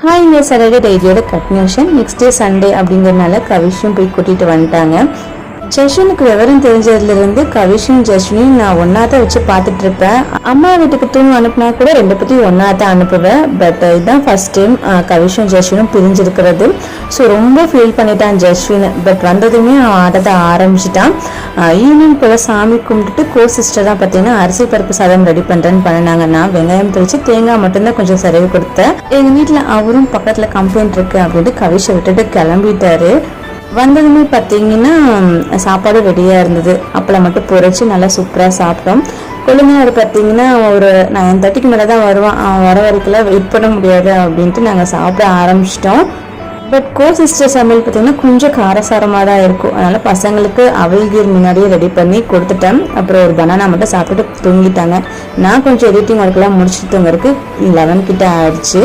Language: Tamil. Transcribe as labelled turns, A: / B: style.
A: இந்த சாட்டர்டே டெய்லியோட கன்டினியூஷன். நெக்ஸ்ட் டே சண்டே அப்படிங்கிறதுனால கவிஷும் போய் கூட்டிகிட்டு வந்துட்டாங்க. ஜஸ்வினுக்கு விவரம் தெரிஞ்சதுலேருந்து கவிஷும் ஜஸ்வினையும் நான் ஒன்றா தான் வச்சு பார்த்துட்டு இருப்பேன். அம்மா வீட்டுக்கு தூங்க அனுப்புனா கூட ரெண்டு பற்றியும் ஒன்றா தான் அனுப்புவேன். பட் இதுதான் ஃபர்ஸ்ட் டைம் கவிஷும் ஜஸ்வினும் பிரிஞ்சிருக்கிறது. ஸோ ரொம்ப ஃபீல் பண்ணிட்டான் ஜஸ்வின். பட் வந்ததுமே அவன் ஆட்டத்தை ஆரம்பிச்சிட்டான். ஈவினிங் போல் சாமி கும்பிட்டுட்டு சிஸ்டர் தான் பார்த்தீங்கன்னா அரிசி பருப்பு சாதம் ரெடி பண்ணுறேன்னு பண்ணினாங்க. நான் வெங்காயம் பிரித்து தேங்காய் மட்டும்தான் கொஞ்சம் செலவு கொடுத்தேன். எங்கள் வீட்டில் அவரும் பக்கத்தில் கம்ப்ளைண்ட் இருக்குது அப்படின்ட்டு கவிஷை விட்டுட்டு கிளம்பிட்டாரு. வந்ததுமே பார்த்தீங்கன்னா சாப்பாடு ரெடியாக இருந்தது. அப்பளம் மட்டும் பொரிச்சு நல்லா சூப்பராக சாப்பிட்டோம். கொழுந்தனார் பார்த்தீங்கன்னா ஒரு 9:30க்கு மேலே தான் வருவான். அவன் வர வரைக்கும் வெயிட் பண்ண முடியாது அப்படின்ட்டு நாங்கள் சாப்பிட ஆரம்பிச்சிட்டோம். பட் சிஸ்டர் சமையல் பார்த்தீங்கன்னா கொஞ்சம் காரசாரமாக தான் இருக்கும். அதனால் பசங்களுக்கு அவல்கீர் முன்னாடியே ரெடி பண்ணி கொடுத்துட்டேன். அப்புறம் ஒரு பனானா மட்டும் சாப்பிட்டுட்டு தூங்கிட்டாங்க. நான் கொஞ்சம் எடிட்டிங் ஒர்க்கெலாம் முடிச்சுட்டு தூங்குறதுக்கு 11 கிட்ட ஆயிடுச்சு.